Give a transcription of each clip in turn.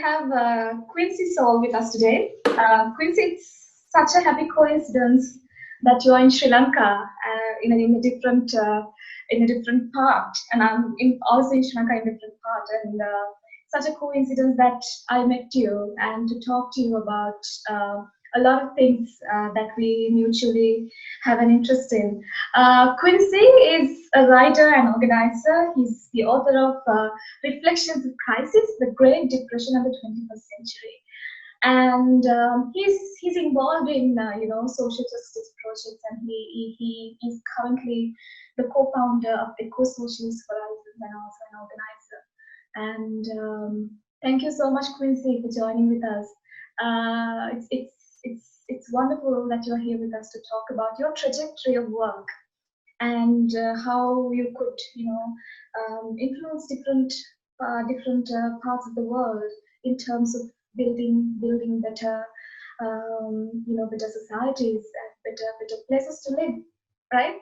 have Quincy Saul with us today. Quincy, it's such a happy coincidence that you are in Sri Lanka in a different part, and also in Sri Lanka in a different part, and such a coincidence that I met you and to talk to you about a lot of things that we mutually have an interest in. Quincy is a writer and organizer. He's the author of Reflections of Crisis, the Great Depression of the 21st Century. And he's involved in social justice projects, and he is currently the co-founder of Eco-Socialist Horizons and also an organizer. And thank you so much, Quincy, for joining with us. It's wonderful that you're here with us to talk about your trajectory of work and how you could, influence different parts of the world in terms of building better, better societies and better places to live, right?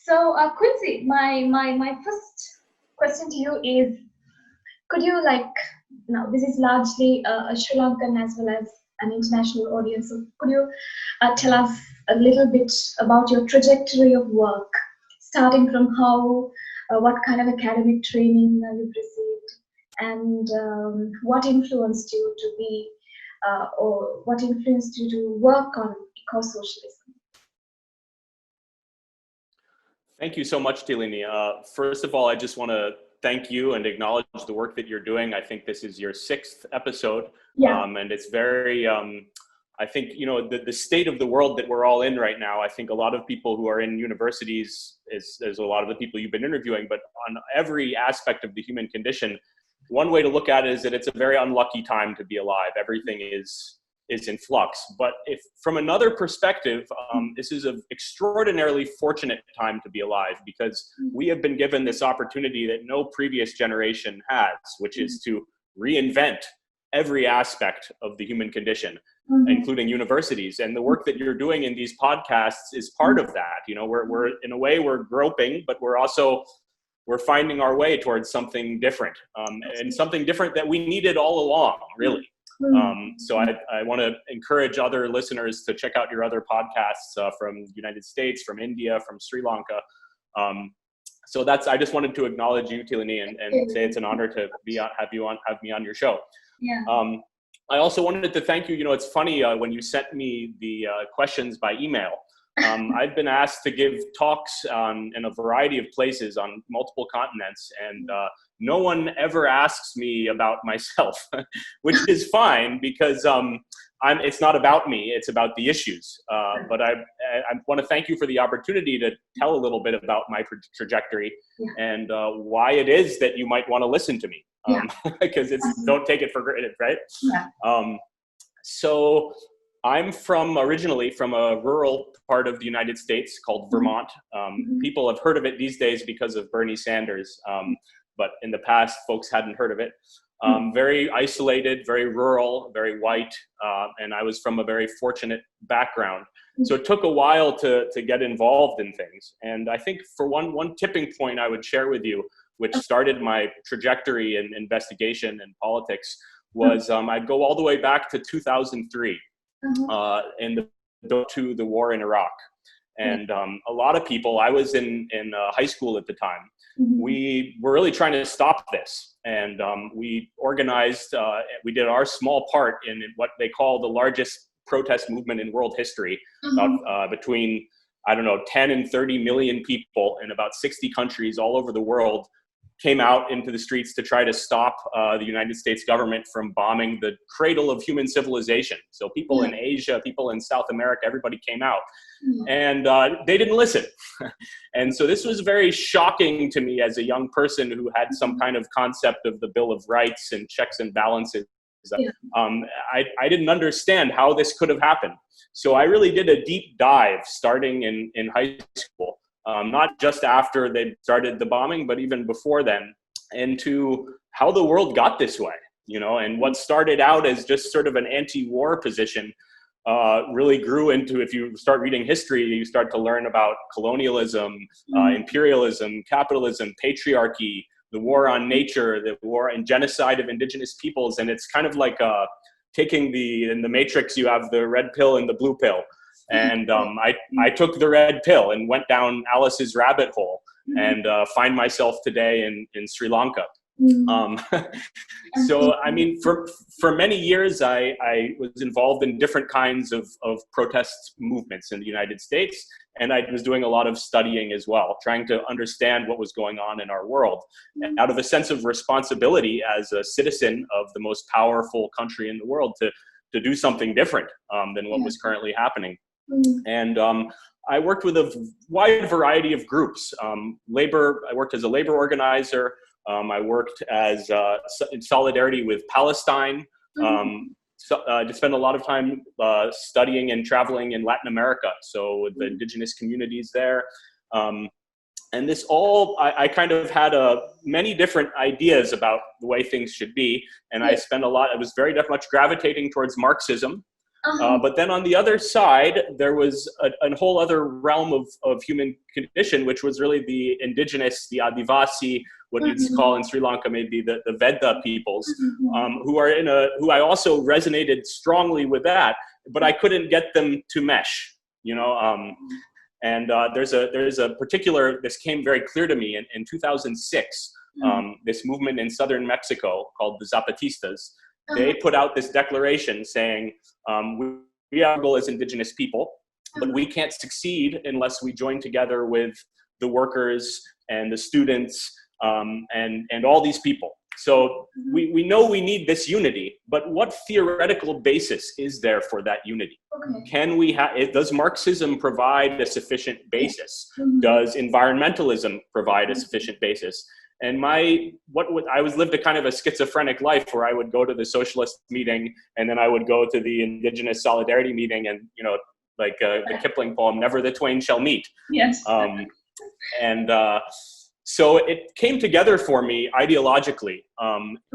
So, Quincy, my first question to you is, could you now this is largely a Sri Lankan as well as an international audience. So could you tell us a little bit about your trajectory of work, starting from what kind of academic training you've received, and what influenced you to be, or what influenced you to work on eco-socialism? Thank you so much, Tilini. First of all, I just want to thank you and acknowledge the work that you're doing. I think this is your 6th episode. Yeah. And it's very, I think, the state of the world that we're all in right now, I think a lot of people who are in universities, there's a lot of the people you've been interviewing, but on every aspect of the human condition, one way to look at it is that it's a very unlucky time to be alive. Everything is in flux. But if from another perspective, this is an extraordinarily fortunate time to be alive, because we have been given this opportunity that no previous generation has, which is to reinvent every aspect of the human condition, including universities. And the work that you're doing in these podcasts is part of that. We're in a way, we're groping, but we're finding our way towards something different, and something different that we needed all along, really. So I want to encourage other listeners to check out your other podcasts from the United States, from India, from Sri Lanka. So I just wanted to acknowledge you, Tilini, and say it's an honor to have me on your show. Yeah. I also wanted to thank you. It's funny, when you sent me the questions by email, I've been asked to give talks in a variety of places on multiple continents, and no one ever asks me about myself, which is fine, because it's not about me, it's about the issues. But I want to thank you for the opportunity to tell a little bit about my trajectory and why it is that you might want to listen to me, because don't take it for granted, right? Yeah. So I'm originally from a rural part of the United States called Vermont. People have heard of it these days because of Bernie Sanders, but in the past, folks hadn't heard of it. Very isolated, very rural, very white, and I was from a very fortunate background. So it took a while to get involved in things. And I think for one tipping point I would share with you, which started my trajectory in investigation and politics, was I'd go all the way back to 2003. To the war in Iraq. And a lot of people, I was in high school at the time, we were really trying to stop this. And we organized, we did our small part in what they call the largest protest movement in world history, between, 10 and 30 million people in about 60 countries all over the world came out into the streets to try to stop the United States government from bombing the cradle of human civilization. So people in Asia, people in South America, everybody came out. And they didn't listen. And so this was very shocking to me as a young person who had some kind of concept of the Bill of Rights and checks and balances. I didn't understand how this could have happened. So I really did a deep dive starting in high school. Not just after they started the bombing, but even before then, into how the world got this way, and what started out as just sort of an anti-war position really grew into, if you start reading history, you start to learn about colonialism, imperialism, capitalism, patriarchy, the war on nature, the war and genocide of indigenous peoples. And it's kind of like taking in the Matrix, you have the red pill and the blue pill. And I took the red pill and went down Alice's rabbit hole and find myself today in Sri Lanka. So, I mean, for many years, I was involved in different kinds of protest movements in the United States. And I was doing a lot of studying as well, trying to understand what was going on in our world, and out of a sense of responsibility as a citizen of the most powerful country in the world to do something different than what was currently happening. And I worked with a wide variety of groups. I worked as a labor organizer. I worked as in solidarity with Palestine. To spend a lot of time studying and traveling in Latin America, so with the indigenous communities there. And this all, I kind of had many different ideas about the way things should be. And I was very much gravitating towards Marxism. But then on the other side, there was a whole other realm of human condition, which was really the indigenous, the Adivasi, what you'd call in Sri Lanka maybe the Vedda peoples, who I also resonated strongly with that, but I couldn't get them to mesh, you know. And there's a particular, this came very clear to me in 2006, this movement in southern Mexico called the Zapatistas. They put out this declaration saying, we are as indigenous people, but we can't succeed unless we join together with the workers and the students and all these people. So we know we need this unity, but what theoretical basis is there for that unity? Can we does Marxism provide a sufficient basis? Does environmentalism provide a sufficient basis? And I lived a kind of a schizophrenic life where I would go to the socialist meeting and then I would go to the indigenous solidarity meeting, and, you know, like the Kipling poem, never the twain shall meet. Yes. So it came together for me ideologically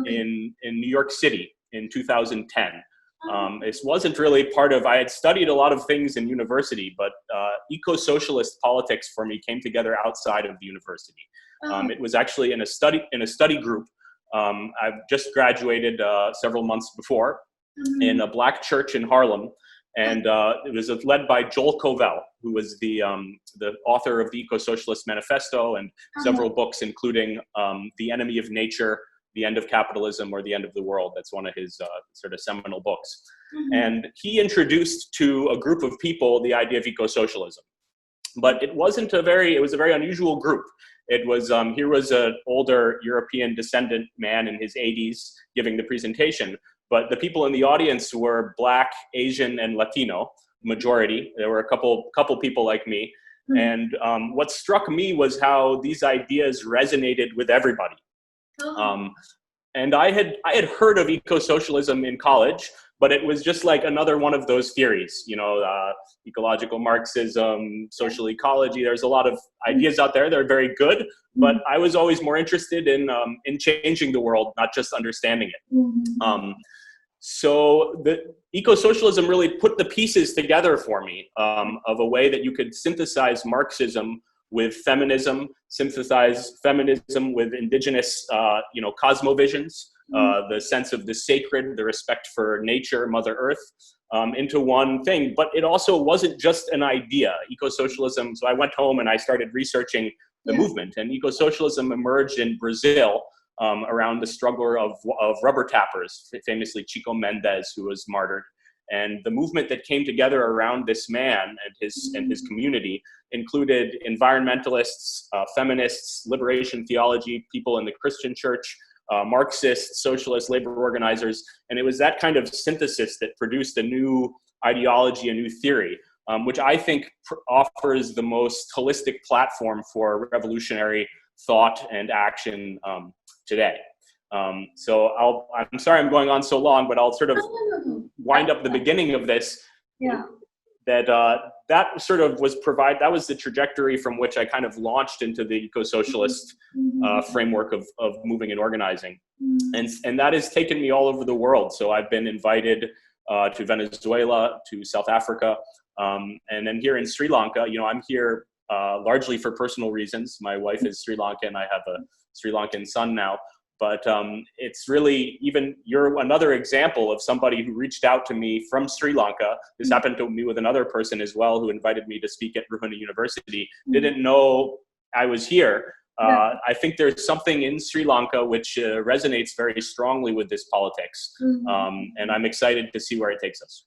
in New York City in 2010. This wasn't really part of, I had studied a lot of things in university, but eco-socialist politics for me came together outside of the university. It was actually in a study group. I've just graduated several months before in a Black church in Harlem. And it was led by Joel Covell, who was the author of the Eco-Socialist Manifesto and several books, including The Enemy of Nature, The End of Capitalism, or The End of the World. That's one of his sort of seminal books. And he introduced to a group of people the idea of eco-socialism. But it was a very unusual group. It was, here was an older European descendant man in his 80s giving the presentation. But the people in the audience were Black, Asian, and Latino majority. There were a couple people like me. And what struck me was how these ideas resonated with everybody. And I had heard of eco-socialism in college, but it was just like another one of those theories, you know, ecological Marxism, social ecology. There's a lot of ideas out there that are very good, but I was always more interested in changing the world, not just understanding it. So the eco-socialism really put the pieces together for me of a way that you could synthesize Marxism with feminism, synthesize feminism with indigenous, cosmovisions, the sense of the sacred, the respect for nature, Mother Earth, into one thing. But it also wasn't just an idea. Eco-socialism, so I went home and I started researching the movement, and eco-socialism emerged in Brazil around the struggle of rubber tappers, famously Chico Mendes, who was martyred. And the movement that came together around this man and his community included environmentalists, feminists, liberation theology, people in the Christian church, Marxists, socialists, labor organizers. And it was that kind of synthesis that produced a new ideology, a new theory, which I think offers the most holistic platform for revolutionary thought and action today. So I'm sorry I'm going on so long, but I'll sort of wind up the beginning of this. Yeah. That sort of that was the trajectory from which I kind of launched into the eco-socialist framework of moving and organizing. And that has taken me all over the world. So I've been invited to Venezuela, to South Africa, and then here in Sri Lanka. You know, I'm here largely for personal reasons. My wife is Sri Lankan. I have a Sri Lankan son now. But it's really, even you're another example of somebody who reached out to me from Sri Lanka. This happened to me with another person as well who invited me to speak at Ruhuna University. Didn't know I was here. I think there's something in Sri Lanka which resonates very strongly with this politics. And I'm excited to see where it takes us.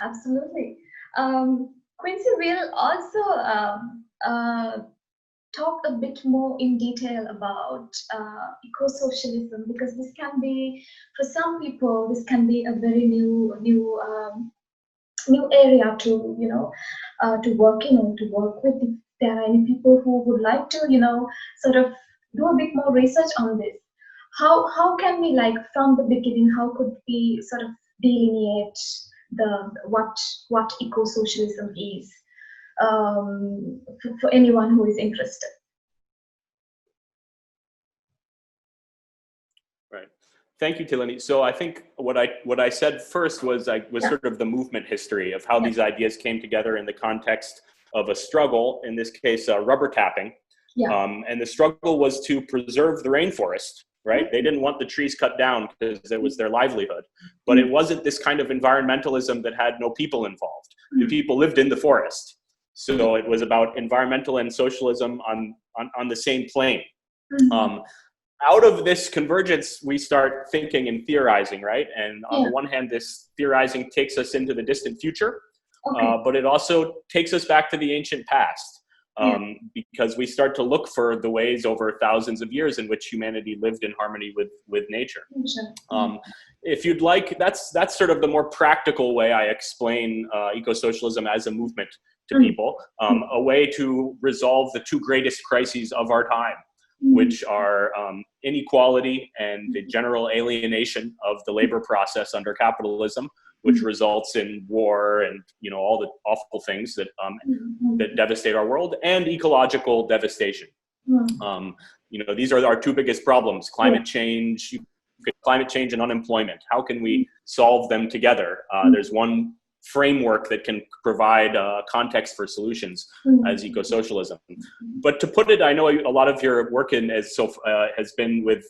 Absolutely. Quincy will also talk a bit more in detail about eco-socialism, because this can be, for some people, this can be a very new area to, to work in or to work with. If there are any people who would like to, sort of do a bit more research on this, how can we, like, from the beginning, how could we sort of delineate what eco-socialism is? For anyone who is interested. Right. Thank you, Tilani. So I think what I said first was sort of the movement history of how these ideas came together in the context of a struggle, in this case, rubber tapping. And the struggle was to preserve the rainforest, right? They didn't want the trees cut down because it was their livelihood. But it wasn't this kind of environmentalism that had no people involved. The people lived in the forest. So it was about environmental and socialism on the same plane. Out of this convergence, we start thinking and theorizing, right? And on the one hand, this theorizing takes us into the distant future, but it also takes us back to the ancient past, because we start to look for the ways over thousands of years in which humanity lived in harmony with nature. If you'd like, that's sort of the more practical way I explain eco-socialism as a movement to people, a way to resolve the two greatest crises of our time, which are inequality and the general alienation of the labor process under capitalism, which results in war and all the awful things that that devastate our world, and ecological devastation. These are our two biggest problems: climate change and unemployment. How can we solve them together? There's one framework that can provide context for solutions as eco-socialism. But to put it, I know a lot of your work has been with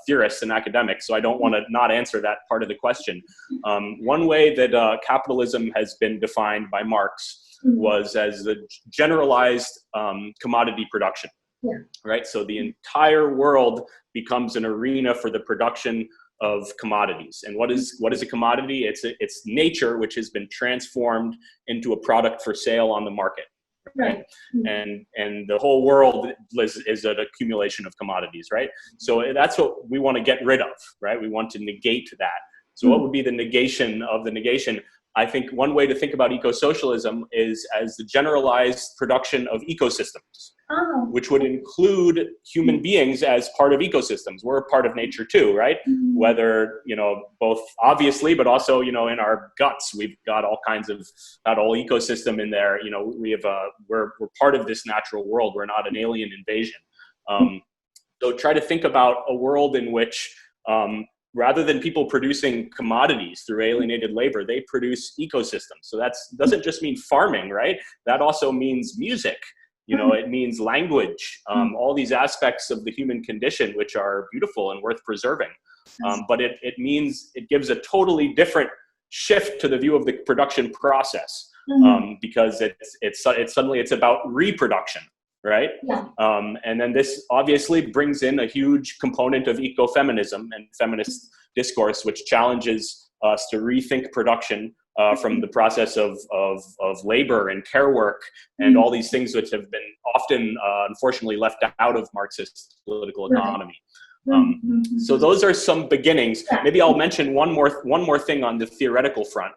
theorists and academics, so I don't want to not answer that part of the question. One way that capitalism has been defined by Marx was as the generalized commodity production. Right? So the entire world becomes an arena for the production of commodities. And what is a commodity? It's nature which has been transformed into a product for sale on the market. Right? And the whole world is an accumulation of commodities, right? So that's what we want to get rid of, right? We want to negate that. So what would be the negation of the negation? I think one way to think about eco-socialism is as the generalized production of ecosystems, which would include human beings as part of ecosystems. We're a part of nature too, right? Whether, both obviously, but also, in our guts, we've got all kinds of, that whole ecosystem in there. We're part of this natural world. We're not an alien invasion. So try to think about a world in which, rather than people producing commodities through alienated labor, they produce ecosystems. So that doesn't just mean farming, right? That also means music. It means language, all these aspects of the human condition, which are beautiful and worth preserving. But it means it gives a totally different shift to the view of the production process, because it's about reproduction. Right? And then this obviously brings in a huge component of ecofeminism and feminist discourse, which challenges us to rethink production from the process of labor and care work and all these things which have been often, unfortunately, left out of Marxist political economy. So those are some beginnings. Maybe I'll mention one more thing on the theoretical front.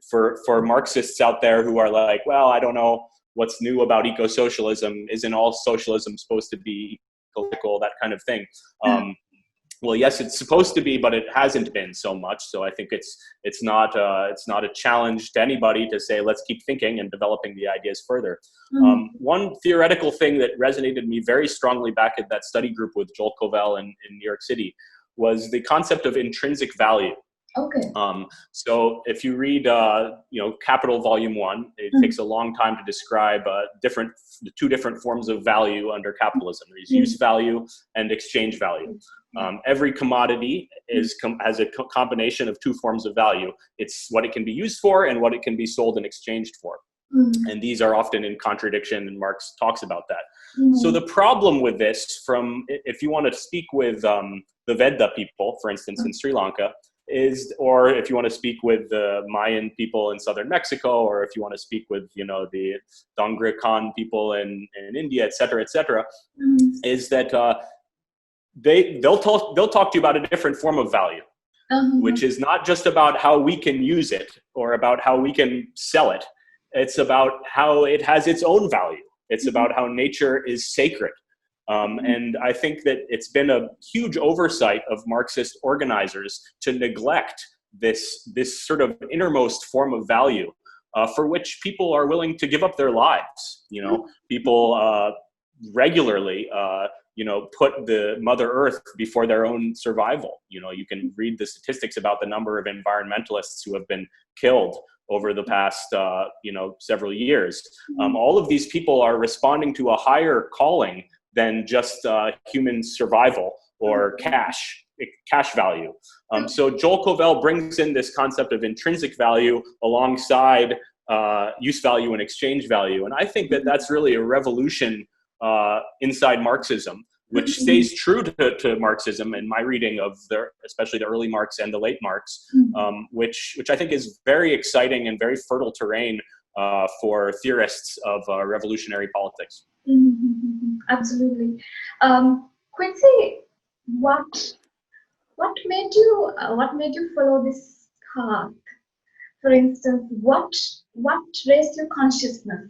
For Marxists out there who are like, well, I don't know what's new about eco-socialism, isn't all socialism supposed to be ecological, that kind of thing. Well, yes, it's supposed to be, but it hasn't been so much. So I think it's not a challenge to anybody to say, let's keep thinking and developing the ideas further. One theoretical thing that resonated me very strongly back at that study group with Joel Covell in New York City was the concept of intrinsic value. Okay. So if you read, Capital Volume 1, it takes a long time to describe the two different forms of value under capitalism. There's use value and exchange value. Every commodity has a combination of two forms of value. It's what it can be used for and what it can be sold and exchanged for. And these are often in contradiction, and Marx talks about that. So the problem with this, if you want to speak with the Vedda people, for instance, in Sri Lanka, or if you want to speak with the Mayan people in southern Mexico, or if you want to speak with, the Dongri Khan people in India, et cetera, is that they'll talk to you about a different form of value, which is not just about how we can use it or about how we can sell it. It's about how it has its own value. It's about how nature is sacred. And I think that it's been a huge oversight of Marxist organizers to neglect this sort of innermost form of value for which people are willing to give up their lives. People regularly, put the Mother Earth before their own survival. You can read the statistics about the number of environmentalists who have been killed over the past, several years. All of these people are responding to a higher calling than just human survival or cash value. So Joel Covell brings in this concept of intrinsic value alongside use value and exchange value. And I think that that's really a revolution inside Marxism, which stays true to Marxism in my reading of especially the early Marx and the late Marx, which I think is very exciting and very fertile terrain for theorists of revolutionary politics. Absolutely. Quincy, what made you follow this path? For instance, what raised your consciousness?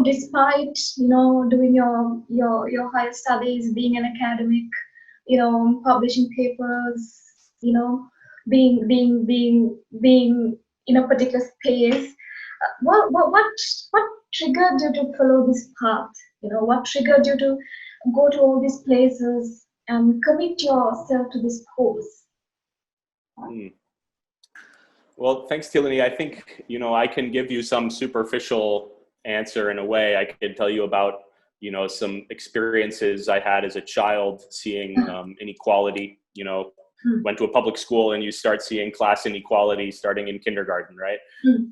Despite doing your higher studies, being an academic, publishing papers, being in a particular space. What triggered you to follow this path? What triggered you to go to all these places and commit yourself to this pose? Well, thanks, Tilani. I think, I can give you some superficial answer in a way. I can tell you about, some experiences I had as a child seeing inequality. Went to a public school and you start seeing class inequality starting in kindergarten, right?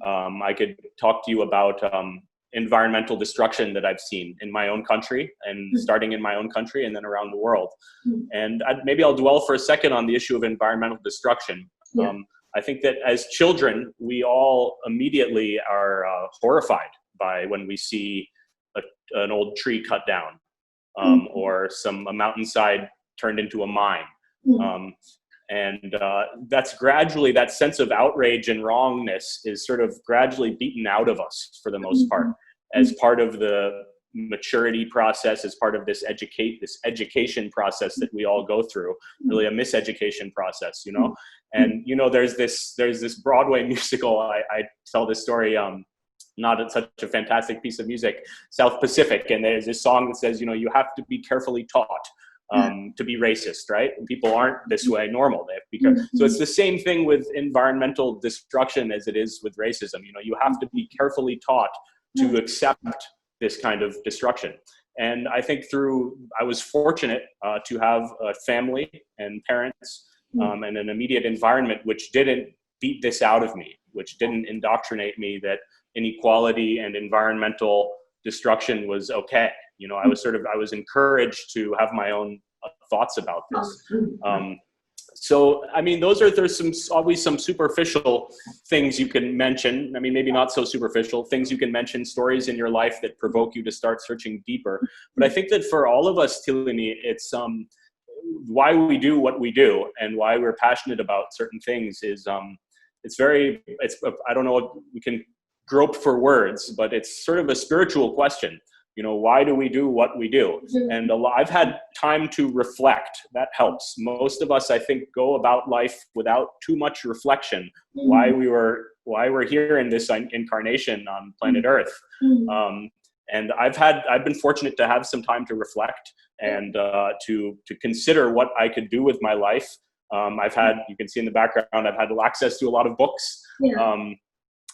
I could talk to you about environmental destruction that I've seen in my own country and starting in my own country and then around the world. And maybe I'll dwell for a second on the issue of environmental destruction. I think that as children, we all immediately are horrified by when we see an old tree cut down or a mountainside turned into a mine. And that's gradually, that sense of outrage and wrongness is sort of gradually beaten out of us for the most part, as part of the maturity process, as part of this education process that we all go through, really a miseducation process, And, there's this Broadway musical, I tell this story, not such a fantastic piece of music, South Pacific, and there's this song that says, you have to be carefully taught to be racist, right? And people aren't this way normal. They have to be careful. So it's the same thing with environmental destruction as it is with racism. You have to be carefully taught to accept this kind of destruction. And I think I was fortunate to have a family and parents and an immediate environment which didn't beat this out of me, which didn't indoctrinate me that inequality and environmental destruction was okay. I was encouraged to have my own thoughts about this. So, I mean, there's always some superficial things you can mention. I mean, maybe not so superficial things you can mention, stories in your life that provoke you to start searching deeper. But I think that for all of us, Tilani, it's why we do what we do and why we're passionate about certain things is I don't know if we can grope for words, but it's sort of a spiritual question. Why do we do what we do? And I've had time to reflect. That helps. Most of us, I think, go about life without too much reflection. Why we're here in this incarnation on planet Earth. And I've been fortunate to have some time to reflect and to consider what I could do with my life I've had, you can see in the background, I've had access to a lot of books. Yeah.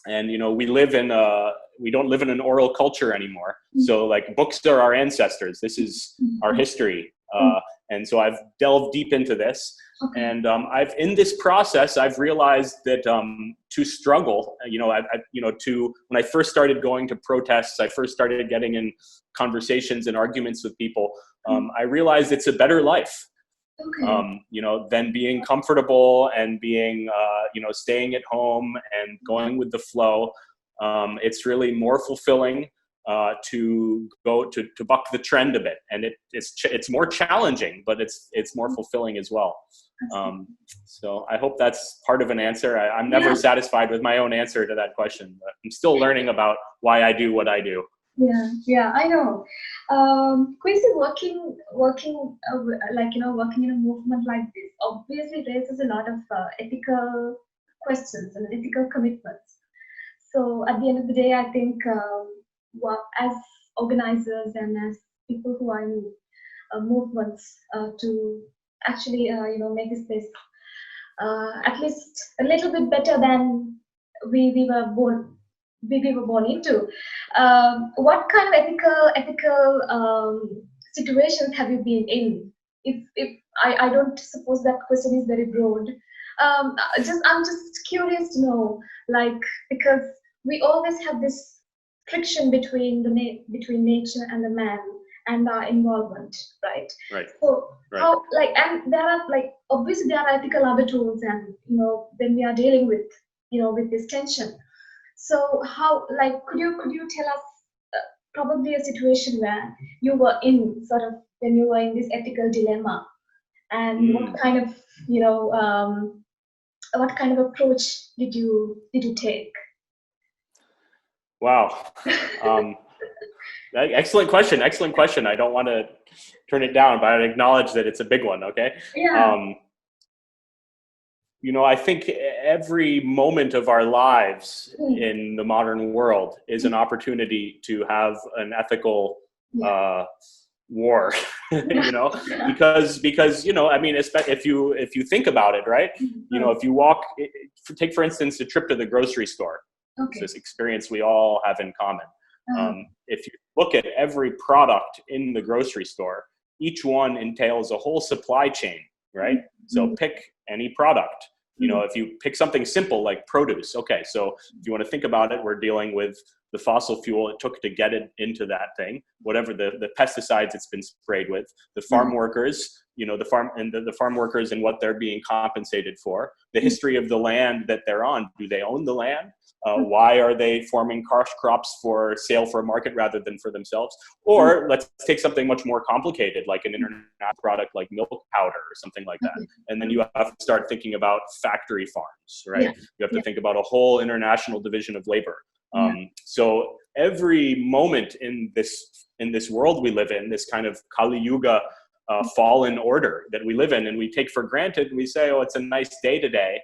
And, you know, we don't live in an oral culture anymore. Mm-hmm. So like books are our ancestors. This is our history. And so I've delved deep into this. Okay. And in this process, I've realized that to struggle, when I first started going to protests, I first started getting in conversations and arguments with people, I realized it's a better life. Okay. Than being comfortable and being, staying at home and going with the flow. It's really more fulfilling to go to buck the trend a bit, and it's more challenging, but it's more fulfilling as well. So I hope that's part of an answer. I'm never satisfied with my own answer to that question, but I'm still learning about why I do what I do. Yeah, I know. Quincy, working in a movement like this obviously raises a lot of ethical questions and ethical commitments. So at the end of the day, I think as organizers and as people who are in movements to actually make this place at least a little bit better than we were born into. What kind of ethical situations have you been in? If I don't suppose that question is very broad. I'm just curious to know, because we always have this friction between between nature and the man and our involvement, right? Right. So right. How and there are obviously there are ethical arbiters, and when we are dealing with with this tension. So how could you tell us probably a situation where you were in when you were in this ethical dilemma, and what kind of what kind of approach did you take? Wow. Excellent question. I don't want to turn it down, but I acknowledge that it's a big one. Okay. Yeah. I think every moment of our lives in the modern world is an opportunity to have an ethical war, because if you think about it, right? If you take for instance a trip to the grocery store. Okay. It's this experience we all have in common. If you look at every product in the grocery store, each one entails a whole supply chain, right? So pick any product. If you pick something simple like produce, okay, so if you want to think about it, we're dealing with the fossil fuel it took to get it into that thing, whatever the pesticides it's been sprayed with, the farm workers, the farm workers and what they're being compensated for, the history of the land that they're on. Do they own the land? Why are they forming cash crops for sale for a market rather than for themselves? Or let's take something much more complicated, like an international product like milk powder or something like that. And then you have to start thinking about factory farms, right? You have to think about a whole international division of labor. So every moment in this world we live in, this kind of Kali Yuga fallen order that we live in, and we take for granted, and we say, oh, it's a nice day today,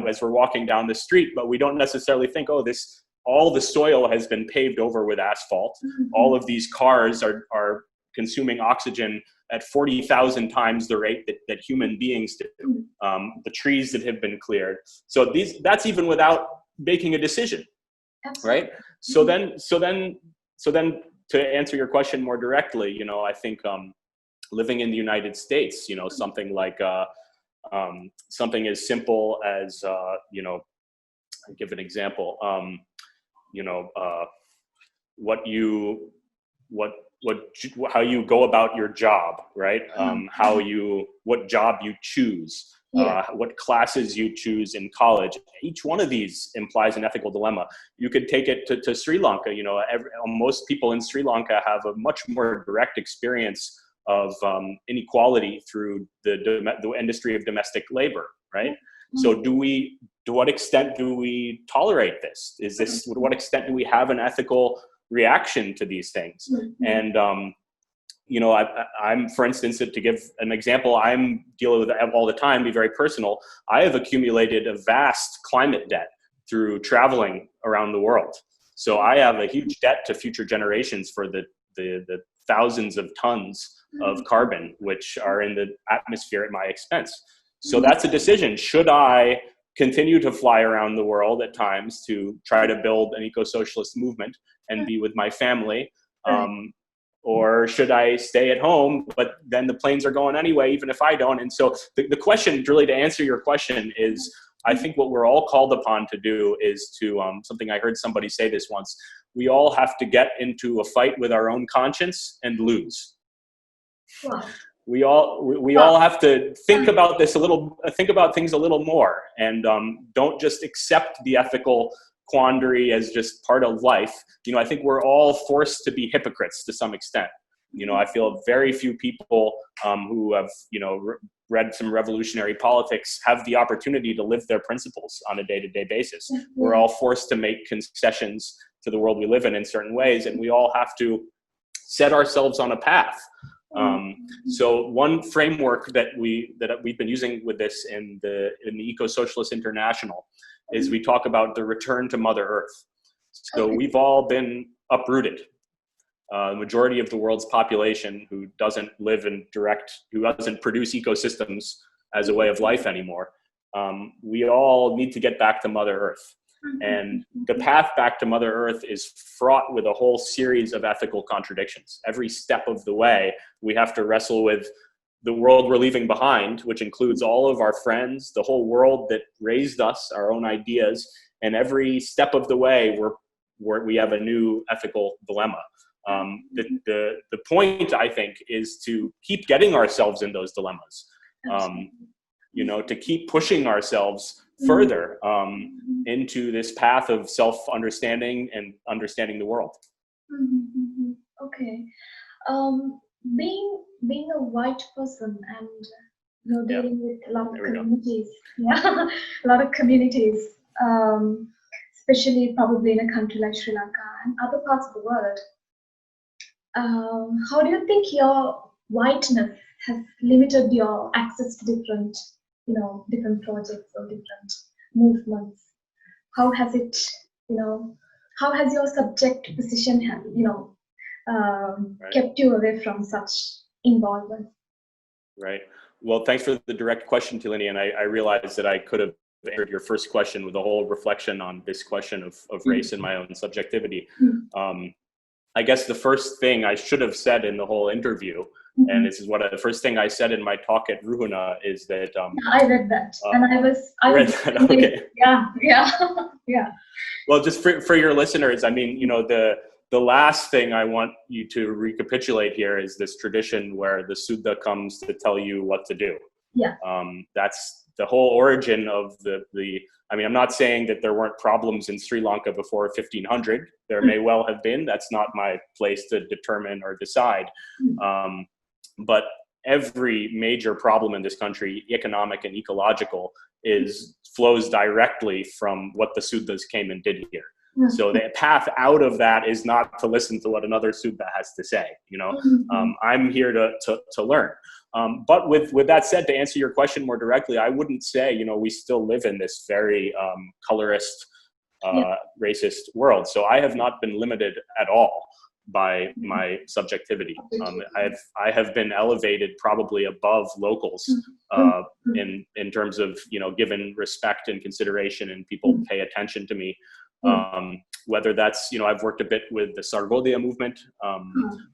as we're walking down the street, but we don't necessarily think, oh, all the soil has been paved over with asphalt. All of these cars are consuming oxygen at 40,000 times the rate that human beings do. The trees that have been cleared. So that's even without making a decision. Absolutely. Right. So then to answer your question more directly, I think living in the United States, something like something as simple as I'll give an example. How you go about your job, right? What job you choose. What classes you choose in college. Each one of these implies an ethical dilemma. You could take it to Sri Lanka. Most people in Sri Lanka have a much more direct experience of inequality through the industry of domestic labor, right? So to what extent do we tolerate this? To what extent do we have an ethical reaction to these things? And I'm, for instance, to give an example, I'm dealing with all the time, be very personal. I have accumulated a vast climate debt through traveling around the world. So I have a huge debt to future generations for the thousands of tons of carbon which are in the atmosphere at my expense. So that's a decision. Should I continue to fly around the world at times to try to build an eco-socialist movement and be with my family? Or should I stay at home, but then the planes are going anyway, even if I don't? And so the question, really, to answer your question is, I think what we're all called upon to do is to, something I heard somebody say this once, we all have to get into a fight with our own conscience and lose. Wow. We all have to think about this a little, think about things a little more, and don't just accept the ethical quandary as just part of life. I think we're all forced to be hypocrites to some extent. I feel very few people who have, read some revolutionary politics have the opportunity to live their principles on a day-to-day basis. We're all forced to make concessions to the world we live in certain ways, and we all have to set ourselves on a path. So one framework that we've been using with this in the Eco-Socialist International is we talk about the return to Mother Earth. So we've all been uprooted. The majority of the world's population who doesn't produce ecosystems as a way of life anymore. We all need to get back to Mother Earth. And the path back to Mother Earth is fraught with a whole series of ethical contradictions. Every step of the way, we have to wrestle with the world we're leaving behind, which includes all of our friends, the whole world that raised us, our own ideas, and every step of the way we have a new ethical dilemma. The point, I think, is to keep getting ourselves in those dilemmas, to keep pushing ourselves further into this path of self-understanding and understanding the world. Okay. Being a white person and dealing with a lot of communities, a lot of communities, especially probably in a country like Sri Lanka and other parts of the world. How do you think your whiteness has limited your access to different projects or different movements? How has it, how has your subject position, kept you away from such involvement? Right. Well, thanks for the direct question, Tilini. And I realized that I could have answered your first question with a whole reflection on this question of race and my own subjectivity. I guess the first thing I should have said in the whole interview, and this is the first thing I said in my talk at Ruhuna, is that I read that, and I was okay. Yeah. Well, just for your listeners, I mean, the last thing I want you to recapitulate here is this tradition where the Suddha comes to tell you what to do. Yeah. That's the whole origin of I mean, I'm not saying that there weren't problems in Sri Lanka before 1500. There may well have been. That's not my place to determine or decide. But every major problem in this country, economic and ecological, flows directly from what the Suddhas came and did here. So the path out of that is not to listen to what another Suddha has to say. I'm here to learn. But with that said, to answer your question more directly, I wouldn't say, we still live in this very colorist, racist world. So I have not been limited at all by my subjectivity. I have been elevated probably above locals in terms of, given respect and consideration, and people pay attention to me. Whether that's, I've worked a bit with the Sargodaya movement.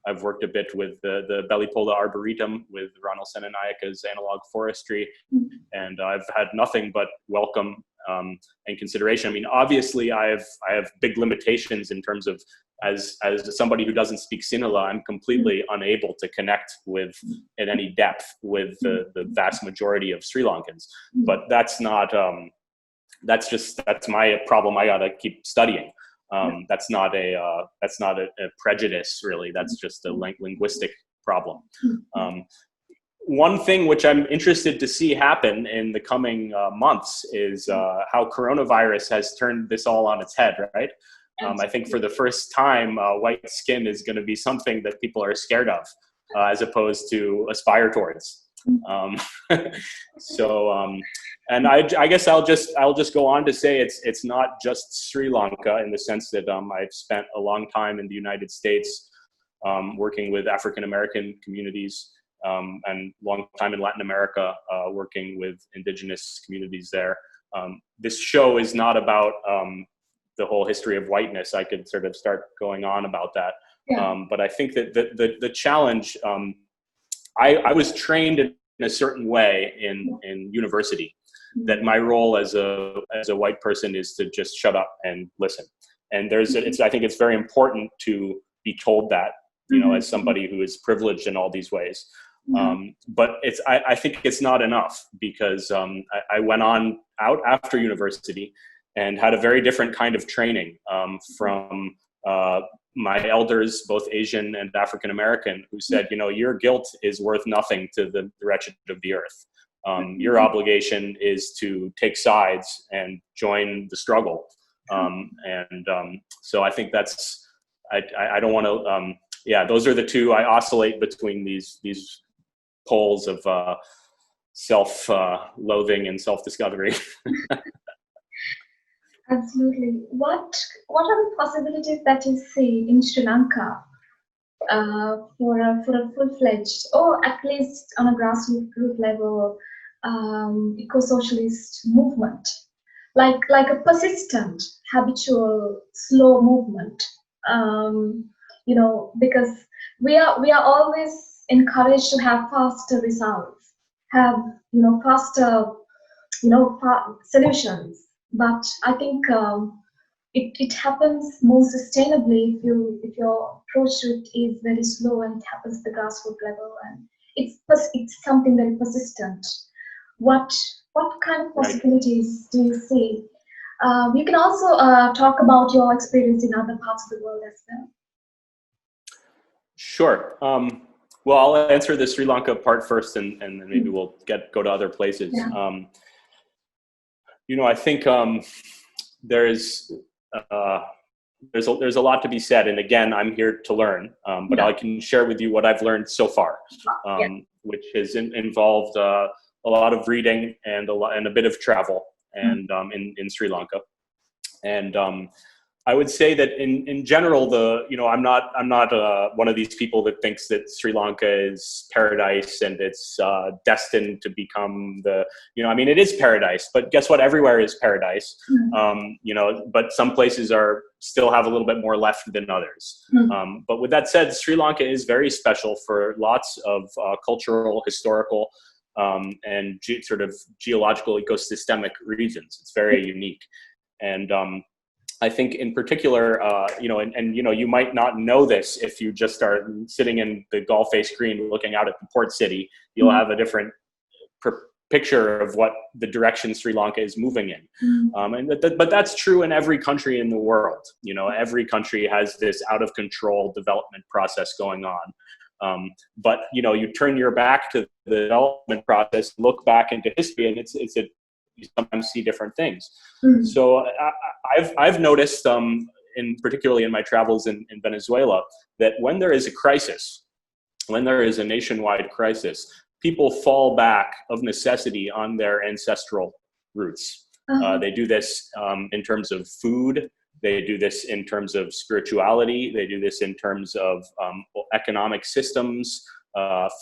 I've worked a bit with the Belipola Arboretum with Ronald Senanayaka's analog forestry. And I've had nothing but welcome and consideration. I mean, obviously I have big limitations in terms of, as somebody who doesn't speak Sinhala, I'm completely unable to connect with, in any depth, with the vast majority of Sri Lankans. But that's not, that's my problem. I gotta keep studying. That's not a prejudice, really. That's just a linguistic problem. One thing which I'm interested to see happen in the coming months is how coronavirus has turned this all on its head, right? I think for the first time, white skin is going to be something that people are scared of, as opposed to aspire towards. And I guess I'll just go on to say it's not just Sri Lanka, in the sense that I've spent a long time in the United States working with African American communities and long time in Latin America, working with indigenous communities there. This show is not about the whole history of whiteness. I could sort of start going on about that. Yeah. But I think that the challenge, I was trained in a certain way in university, that my role as a white person is to just shut up and listen. And I think it's very important to be told that, you know, as somebody who is privileged in all these ways. But I think it's not enough, because I went on out after university and had a very different kind of training from my elders, both Asian and African American, who said, you know, your guilt is worth nothing to the wretched of the earth. Your obligation is to take sides and join the struggle. So I think that's, I don't want to, those are the two. I oscillate between these poles of self-loathing and self-discovery. Absolutely. What are the possibilities that you see in Sri Lanka for a full-fledged, or at least on a grassroots level, eco-socialist movement, like a persistent, habitual, slow movement? You know, because we are always encouraged to have faster results, have, you know, faster, you know, solutions. But I think it happens more sustainably if your approach to it is very slow and it happens at the grassroots level, and it's something very persistent. What kind of possibilities do you see? You can also talk about your experience in other parts of the world as well. Sure. Well, I'll answer the Sri Lanka part first, and then maybe we'll go to other places. Yeah. You know, I think there's a lot to be said, and again, I'm here to learn. But I can share with you what I've learned so far, which has involved a lot of reading and a bit of travel, and in Sri Lanka. And I would say that in general, I'm not one of these people that thinks that Sri Lanka is paradise and it's destined to become it is paradise, but guess what? Everywhere is paradise. But some places still have a little bit more left than others. But with that said, Sri Lanka is very special for lots of cultural, historical, and sort of geological, ecosystemic reasons. It's very unique. And I think in particular, you might not know this if you just start sitting in the Gulf face screen looking out at the port city. You'll have a different picture of what the direction Sri Lanka is moving in. But that's true in every country in the world. You know, every country has this out of control development process going on. But you turn your back to the development process, look back into history, and you sometimes see different things. So I've noticed, particularly in my travels in Venezuela, that when there is a crisis, when there is a nationwide crisis, people fall back of necessity on their ancestral roots. They do this in terms of food. They do this in terms of spirituality. They do this in terms of economic systems,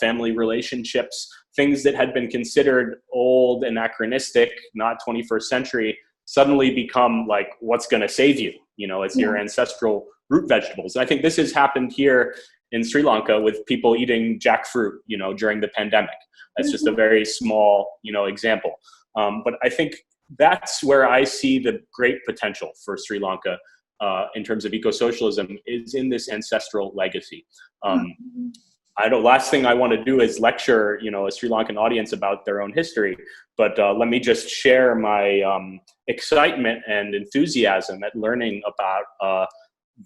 family relationships, things that had been considered old, anachronistic, not 21st century, suddenly become like what's going to save you. It's your ancestral root vegetables. And I think this has happened here in Sri Lanka with people eating jackfruit, during the pandemic. That's just a very small, example. But I think that's where I see the great potential for Sri Lanka in terms of eco-socialism, is in this ancestral legacy. Last thing I want to do is lecture, a Sri Lankan audience about their own history, but let me just share my excitement and enthusiasm at learning about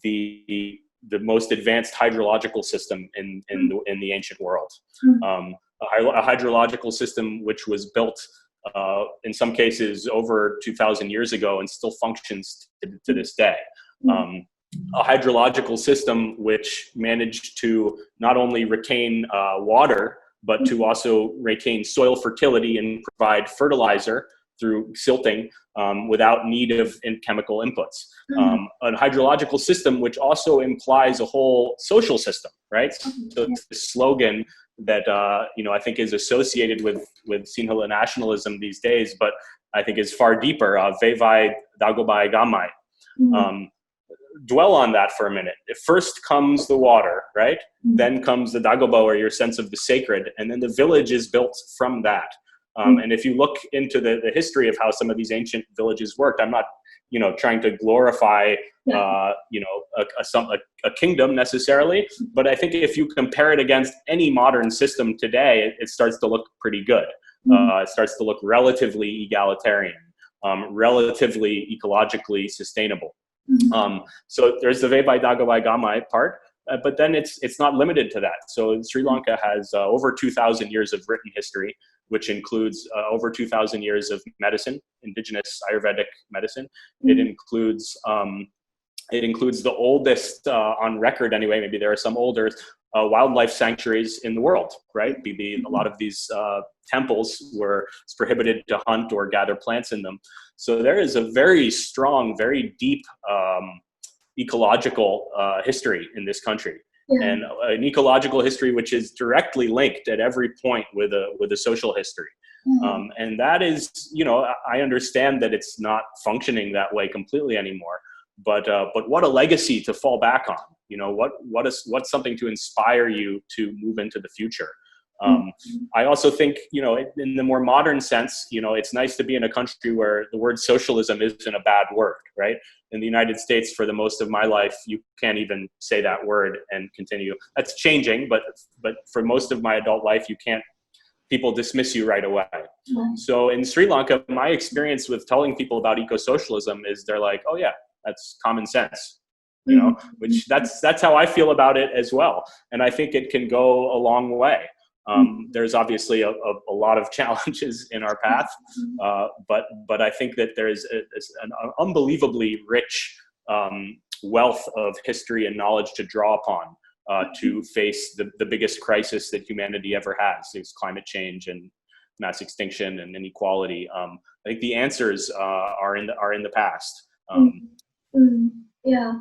the most advanced hydrological system in the ancient world. A hydrological system which was built in some cases over 2,000 years ago and still functions to this day. A hydrological system which managed to not only retain water, but to also retain soil fertility and provide fertilizer through silting without need of chemical inputs. A hydrological system which also implies a whole social system, right? So it's the slogan that I think is associated with Sinhala nationalism these days, but I think is far deeper. Vevai Dagobai Gamai. Dwell on that for a minute. First comes the water, right? Then comes the Dagoba, or your sense of the sacred, and then the village is built from that. And if you look into the history of how some of these ancient villages worked, I'm not, trying to glorify, a kingdom necessarily, but I think if you compare it against any modern system today, it starts to look pretty good. It starts to look relatively egalitarian, relatively ecologically sustainable. So there's the Vevai Dagobai Gamai part, but then it's not limited to that. So Sri Lanka has over 2,000 years of written history, which includes over 2,000 years of medicine, indigenous Ayurvedic medicine. It includes the oldest on record anyway. Maybe there are some older wildlife sanctuaries in the world, right? A lot of these temples where it's prohibited to hunt or gather plants in them. So there is a very strong, very deep ecological history in this country, and an ecological history which is directly linked at every point with a social history. And that is, I understand that it's not functioning that way completely anymore, but what a legacy to fall back on. What's something to inspire you to move into the future. I also think, in the more modern sense, it's nice to be in a country where the word socialism isn't a bad word, right? In the United States, for the most of my life, you can't even say that word and continue. That's changing, but for most of my adult life, people dismiss you right away. So in Sri Lanka, my experience with telling people about eco-socialism is they're like, oh yeah, that's common sense. Which that's how I feel about it as well. And I think it can go a long way. There's obviously a lot of challenges in our path, but I think that there is an unbelievably rich wealth of history and knowledge to draw upon to face the biggest crisis that humanity ever has. It's climate change and mass extinction and inequality. I think the answers are in the past. Yeah,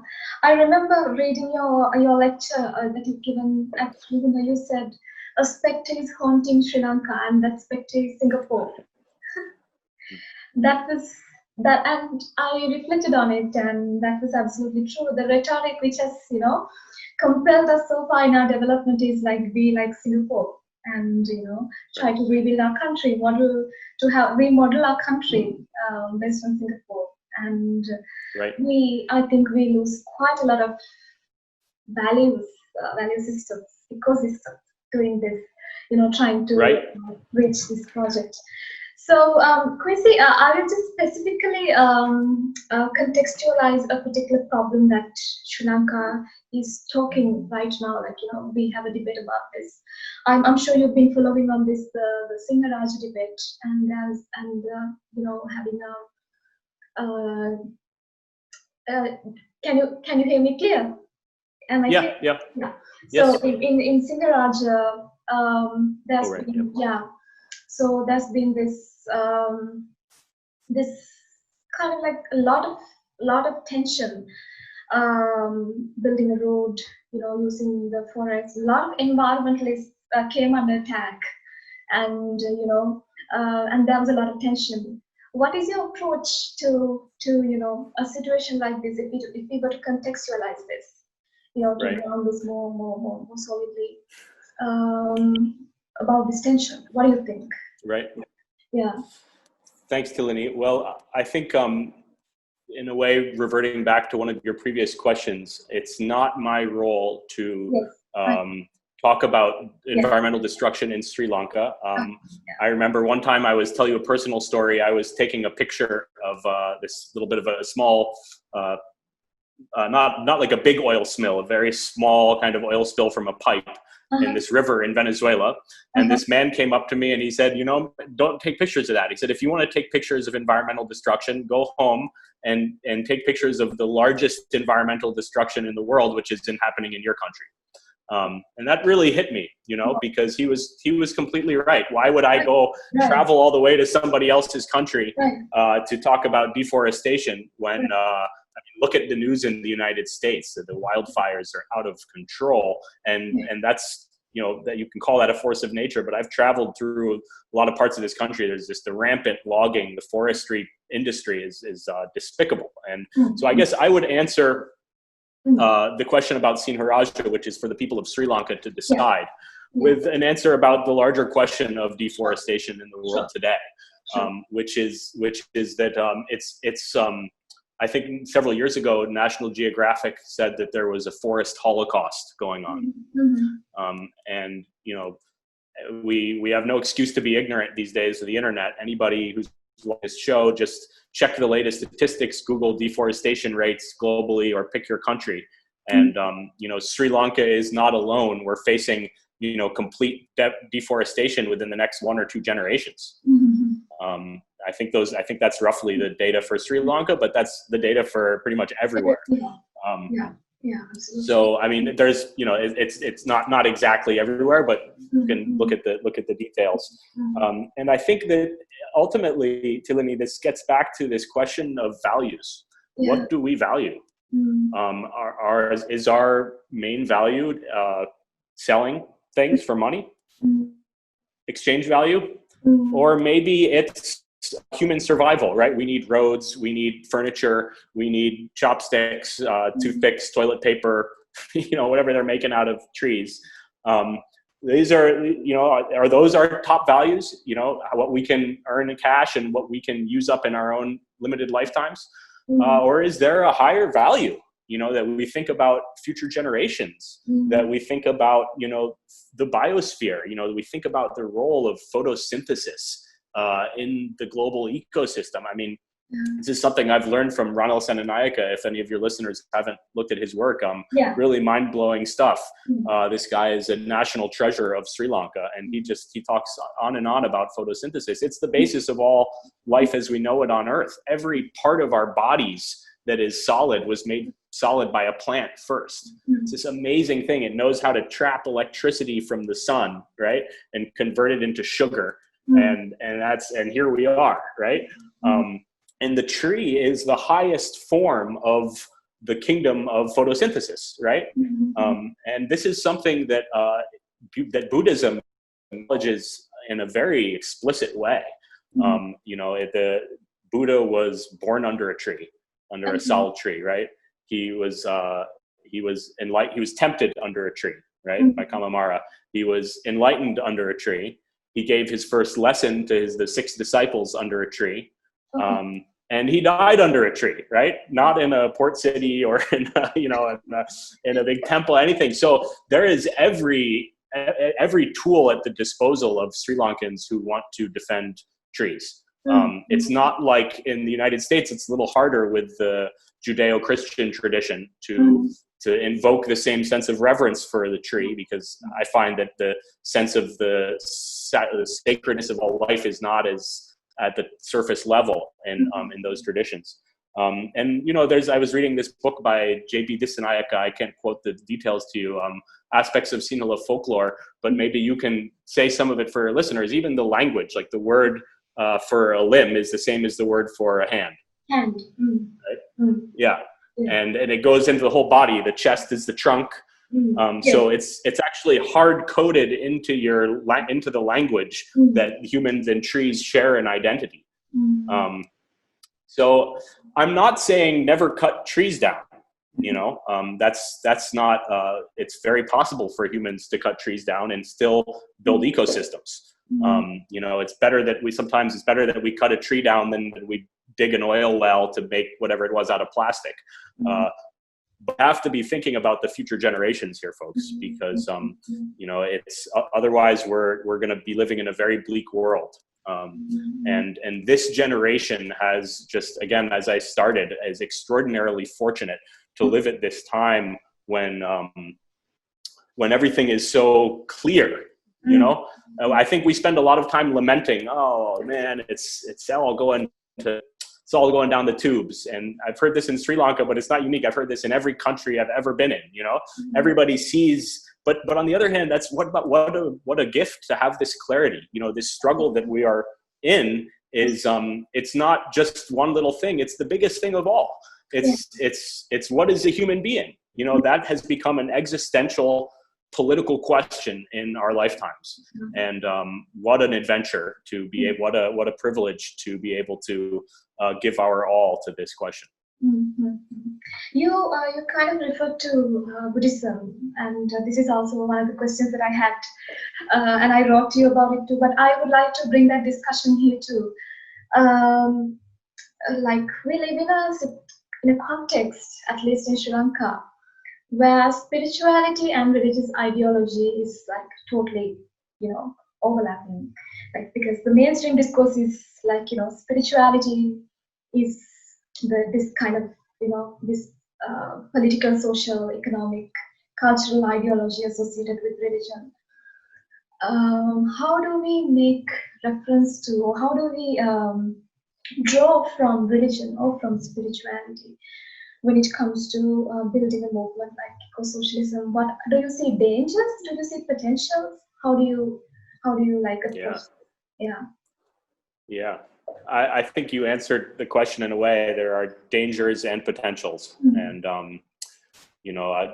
I remember reading your lecture that you've given. Actually, you said a spectre is haunting Sri Lanka, and that spectre is Singapore. That, and I reflected on it, and that was absolutely true. The rhetoric which has, compelled us so far in our development is be like Singapore, and try to rebuild our country, remodel our country based on Singapore. And I think we lose quite a lot of value systems, ecosystems doing this, trying to reach this project. So, Quincy, I will just specifically contextualize a particular problem that Sri Lanka is talking right now. We have a debate about this. I'm sure you've been following on this the Singaraj debate, and having can you hear me clear? Am I clear? Yeah. So Yes. in Singaraj, there's been this kind of like a lot of tension, building a road, using the forest. A lot of environmentalists came under attack, and and there was a lot of tension. What is your approach to a situation like this? If we were to contextualize this, to ground this more solidly about this tension. What do you think? Right. Yeah. Thanks, Tilini. Well, I think in a way, reverting back to one of your previous questions, it's not my role to talk about environmental destruction in Sri Lanka. I remember one time I was telling you a personal story. I was taking a picture of this little bit of a small, not like a big oil spill, a very small kind of oil spill from a pipe in this river in Venezuela. And this man came up to me and he said, don't take pictures of that. He said, if you want to take pictures of environmental destruction, go home and take pictures of the largest environmental destruction in the world, which is happening in your country. And that really hit me, because he was completely right. Why would I go travel all the way to somebody else's country to talk about deforestation when look at the news in the United States? The wildfires are out of control, and that's you know, that you can call that a force of nature, but I've traveled through a lot of parts of this country. There's just the rampant logging, the forestry industry is despicable. And so I guess I would answer the question about Sinharaja, which is for the people of Sri Lanka to decide, with an answer about the larger question of deforestation in the world today, which is that it's I think several years ago, National Geographic said that there was a forest holocaust going on. And, you know, we have no excuse to be ignorant these days of the internet. Anybody who's watching this show, just check the latest statistics, Google deforestation rates globally, or pick your country. And, you know, Sri Lanka is not alone. We're facing, you know, complete deforestation within the next 1 or 2 generations. I think that's roughly the data for Sri Lanka, but that's the data for pretty much everywhere. Absolutely. So I mean, there's, you know, it's not exactly everywhere, but you can look at the details. And I think that ultimately, Tilini, this gets back to this question of values. What do we value? Is our main value selling things for money, exchange value, or maybe it's human survival, right? We need roads, we need furniture, we need chopsticks, toothpicks, toilet paper, you know, whatever they're making out of trees. These are, you know, are those our top values? You know, what we can earn in cash and what we can use up in our own limited lifetimes? Or is there a higher value, you know, that we think about future generations, that we think about, you know, the biosphere, you know, we think about the role of photosynthesis in the global ecosystem. I mean, this is something I've learned from Ranil Senanayake. If any of your listeners haven't looked at his work, really mind-blowing stuff. This guy is a national treasure of Sri Lanka, and he talks on and on about photosynthesis. It's the basis of all life as we know it on Earth. Every part of our bodies that is solid was made solid by a plant first. It's this amazing thing. It knows how to trap electricity from the sun, right, and convert it into sugar. And here we are, right? And the tree is the highest form of the kingdom of photosynthesis, right? And this is something that that Buddhism acknowledges in a very explicit way. You know, the Buddha was born under a tree, under a solid tree, right? He was enlightened. He was tempted under a tree, right, by Kamamara. He was enlightened under a tree. He gave his first lesson to the 6 disciples under a tree. And he died under a tree, right? Not in a port city or in a big temple, anything. So there is every tool at the disposal of Sri Lankans who want to defend trees. It's not like in the United States. It's a little harder with the Judeo-Christian tradition to invoke the same sense of reverence for the tree, because I find that the sense of the sacredness of all life is not as at the surface level in those traditions. And you know, I was reading this book by J.B. Dissanayake. I can't quote the details to you, aspects of Sinhala folklore, but maybe you can say some of it for your listeners. Even the language, like the word for a limb is the same as the word for a hand. Right? Yeah. And it goes into the whole body. The chest is the trunk. So it's actually hard coded into the language that humans and trees share an identity. So I'm not saying never cut trees down. You know, that's not. It's very possible for humans to cut trees down and still build ecosystems. You know, it's better that we cut a tree down than that we dig an oil well to make whatever it was out of plastic. But have to be thinking about the future generations here, folks, because you know, it's otherwise we're going to be living in a very bleak world. And this generation has just, again, as I started, is extraordinarily fortunate to live at this time when everything is so clear. You know, I think we spend a lot of time lamenting. Oh man, it's all going down the tubes. And I've heard this in Sri Lanka, but it's not unique. I've heard this in every country I've ever been in. You know, everybody sees. But on the other hand, that's what a gift to have this clarity. You know, this struggle that we are in is it's not just one little thing. It's the biggest thing of all. It's what is a human being. You know, that has become an existential political question in our lifetimes. And what an adventure to be able, what a privilege to be able to give our all to this question. You kind of referred to Buddhism, and this is also one of the questions that I had, and I wrote to you about it too. But I would like to bring that discussion here too. Like we live in a context, at least in Sri Lanka, where spirituality and religious ideology is like totally, overlapping. Like because the mainstream discourse is like spirituality is this kind of this political, social, economic, cultural ideology associated with religion. How do we make reference to, or how do we draw from religion or from spirituality when it comes to building a movement like eco-socialism? What do you see dangers? Do you see potentials? How do you like approach? Yeah. I think you answered the question in a way. There are dangers and potentials. And,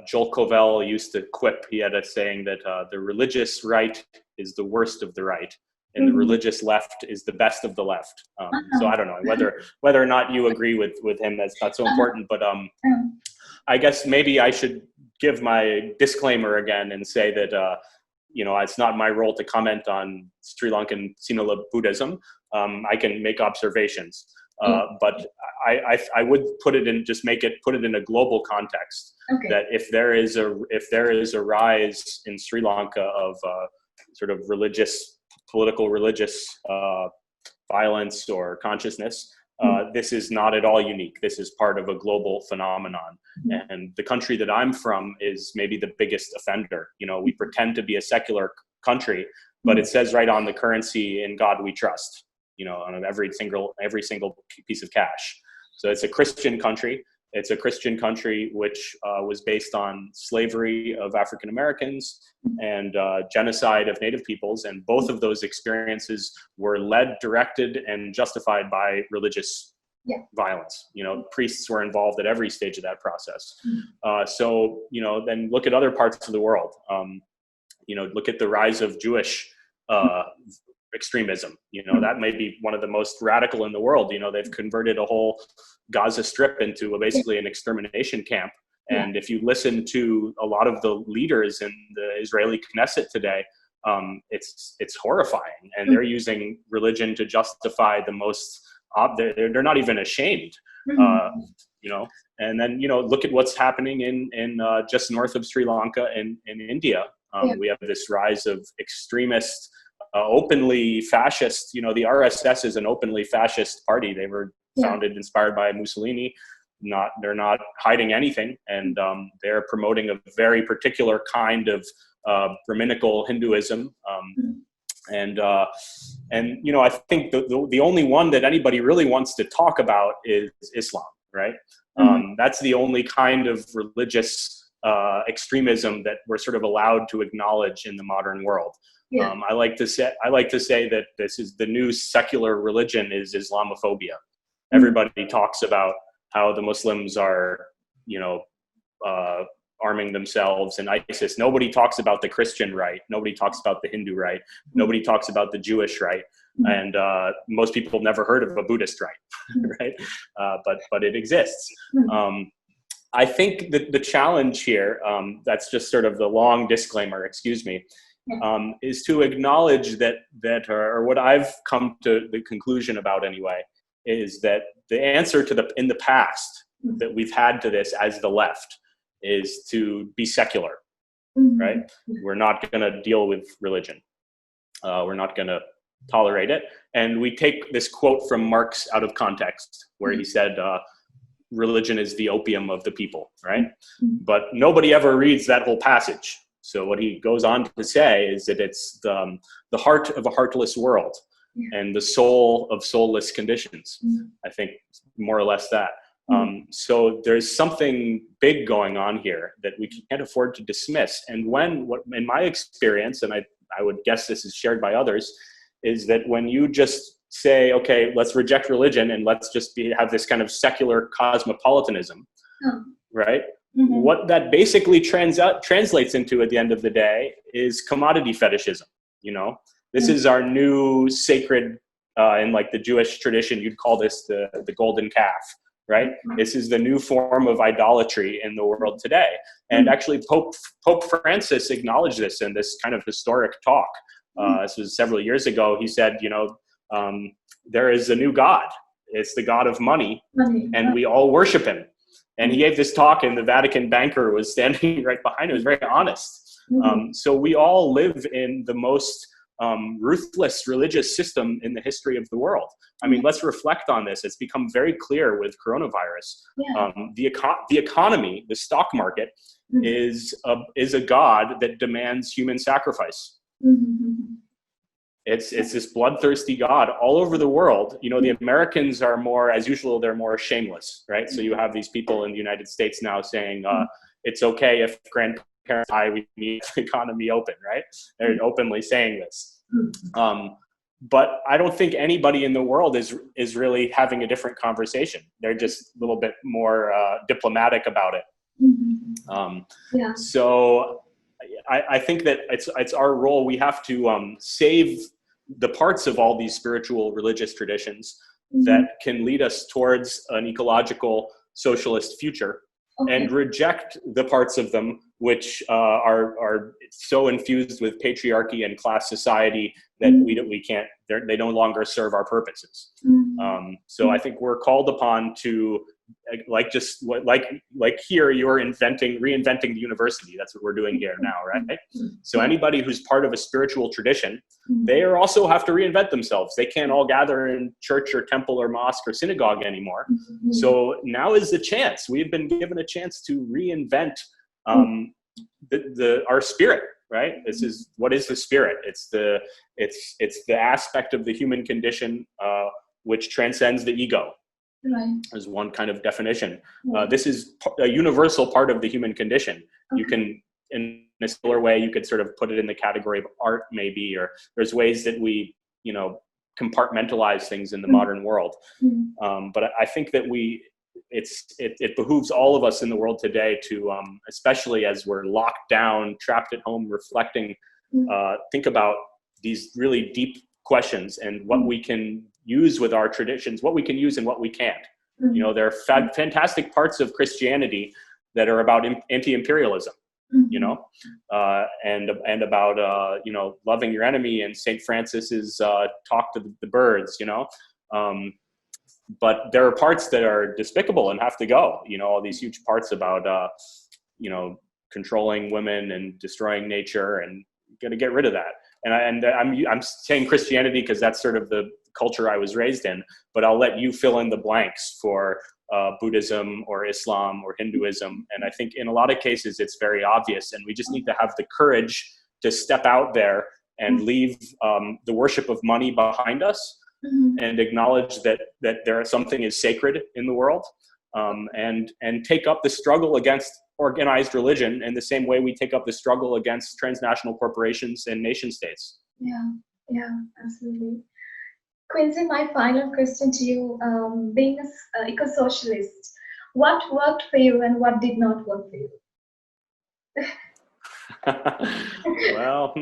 Joel Covell used to quip, he had a saying that the religious right is the worst of the right, and the religious left is the best of the left. So I don't know whether or not you agree with him, that's not so important, but I guess maybe I should give my disclaimer again and say that, it's not my role to comment on Sri Lankan Sinhala Buddhism. I can make observations, but I would put it in a global context. Okay. That if there is a rise in Sri Lanka of sort of political religious violence or consciousness, this is not at all unique. This is part of a global phenomenon. And the country that I'm from is maybe the biggest offender. We pretend to be a secular country, but it says right on the currency, "In God we trust," on every single piece of cash. So it's a Christian country. It's a Christian country which was based on slavery of African Americans and genocide of Native peoples. And both of those experiences were led, directed, and justified by religious violence. Priests were involved at every stage of that process. So then look at other parts of the world. Look at the rise of Jewish extremism. That may be one of the most radical in the world. They've converted a whole Gaza Strip into basically an extermination camp. And if you listen to a lot of the leaders in the Israeli Knesset today, it's horrifying. And they're using religion to justify the most, they're not even ashamed, And then, look at what's happening in just north of Sri Lanka and in India. We have this rise of extremist, openly fascist. The RSS is an openly fascist party. They were founded, inspired by Mussolini. They're not hiding anything, and they're promoting a very particular kind of Brahminical Hinduism. And I think the only one that anybody really wants to talk about is Islam, right? That's the only kind of religious extremism that we're sort of allowed to acknowledge in the modern world. I like to say that this is the new secular religion is Islamophobia. Everybody talks about how the Muslims are, arming themselves and ISIS. Nobody talks about the Christian right. Nobody talks about the Hindu right. Nobody talks about the Jewish right. And most people have never heard of a Buddhist right, right? But it exists. I think that the challenge here, that's just sort of the long disclaimer, excuse me, is to acknowledge that or what I've come to the conclusion about anyway, is that the answer in the past that we've had to this as the left is to be secular, right? We're not going to deal with religion. We're not going to tolerate it. And we take this quote from Marx out of context, where he said, religion is the opium of the people, right? But nobody ever reads that whole passage. So what he goes on to say is that it's the heart of a heartless world and the soul of soulless conditions. I think more or less that. So there's something big going on here that we can't afford to dismiss. And in my experience, and I would guess this is shared by others, is that when you just say, okay, let's reject religion and let's just have this kind of secular cosmopolitanism, right? what that basically translates into at the end of the day is commodity fetishism. This is our new sacred, in like the Jewish tradition, you'd call this the golden calf, right? This is the new form of idolatry in the world today. And actually Pope Francis acknowledged this in this kind of historic talk. This was several years ago. He said, there is a new God. It's the God of money, and we all worship him. And he gave this talk, and the Vatican banker was standing right behind him. He was very honest. So we all live in the most ruthless religious system in the history of the world. I mean, let's reflect on this. It's become very clear with coronavirus. The economy, the stock market, is a god that demands human sacrifice. It's this bloodthirsty God all over the world. The Americans are more, as usual, they're more shameless, right? So you have these people in the United States now saying, it's okay if grandparents die, we need the economy open, right? They're openly saying this. But I don't think anybody in the world is really having a different conversation. They're just a little bit more diplomatic about it. So I think that it's our role. We have to save the parts of all these spiritual religious traditions that can lead us towards an ecological socialist future, and reject the parts of them which are so infused with patriarchy and class society that we can't. They no longer serve our purposes. So I think we're called upon to, like here, you're reinventing the university. That's what we're doing here now, right? So anybody who's part of a spiritual tradition, they also have to reinvent themselves. They can't all gather in church or temple or mosque or synagogue anymore. So now is the chance. We've been given a chance to reinvent our spirit, right? What is the spirit? It's the aspect of the human condition which transcends the ego. Right. As one kind of definition. This is a universal part of the human condition. You can, in a similar way, you could sort of put it in the category of art, maybe, or there's ways that we, compartmentalize things in the modern world. But I think that it behooves all of us in the world today to, especially as we're locked down, trapped at home, reflecting, think about these really deep questions and what we can use with our traditions, what we can use and what we can't. There are fantastic parts of Christianity that are about anti-imperialism, and about, loving your enemy, and St. Francis's talk to the birds, but there are parts that are despicable and have to go, all these huge parts about, controlling women and destroying nature, and got to get rid of that. And I'm saying Christianity because that's sort of the culture I was raised in, but I'll let you fill in the blanks for Buddhism or Islam or Hinduism. And I think in a lot of cases it's very obvious, and we just need to have the courage to step out there and leave the worship of money behind us, and acknowledge that there is something is sacred in the world, and take up the struggle against organized religion in the same way we take up the struggle against transnational corporations and nation states. Yeah, absolutely. Quincy, my final question to you, being an eco-socialist, what worked for you and what did not work for you? Well,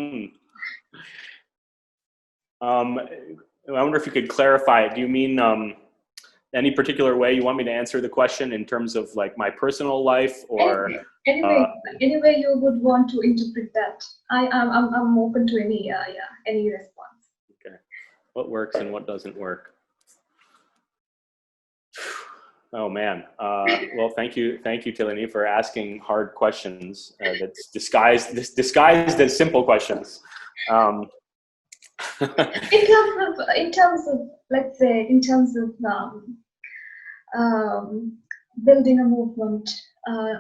I wonder if you could clarify it. Do you mean any particular way you want me to answer the question in terms of like my personal life, or any way you would want to interpret that? I'm open to any response. Okay, what works and what doesn't work? Oh man. Well, thank you, Tilini, for asking hard questions that's disguised as simple questions. in terms of let's say building a movement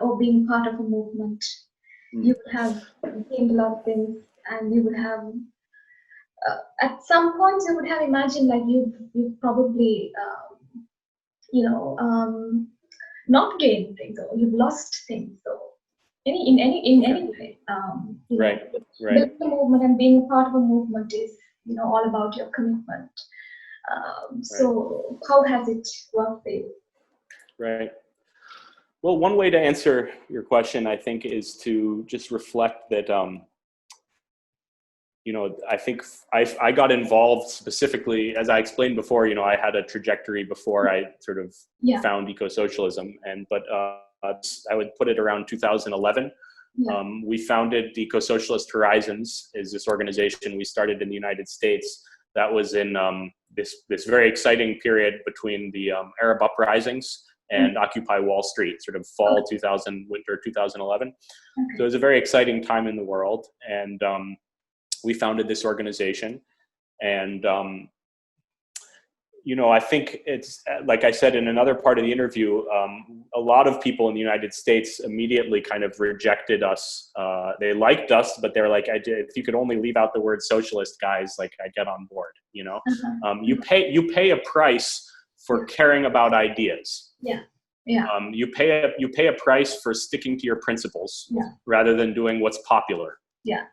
or being part of a movement, you would have gained a lot of things, and you would have at some points you would have imagined like you probably not gained things, or you've lost things, so in any way, right. building a movement and being a part of a movement is all about your commitment. So how has it worked for you? Right. Well, one way to answer your question, I think, is to just reflect that, I think I got involved specifically, as I explained before, I had a trajectory before I sort of found eco-socialism. But I would put it around 2011. Yeah. We founded Eco-Socialist Horizons, is this organization we started in the United States that was in this very exciting period between the Arab uprisings and Occupy Wall Street, sort of fall 2000, winter 2011. Okay. So it was a very exciting time in the world. And we founded this organization. And, I think it's, like I said in another part of the interview, a lot of people in the United States immediately kind of rejected us. They liked us, but they're like, if you could only leave out the word socialist, guys, like I'd get on board, You pay a price for caring about ideas. Yeah. Yeah. You pay a price for sticking to your principles rather than doing what's popular. Yeah.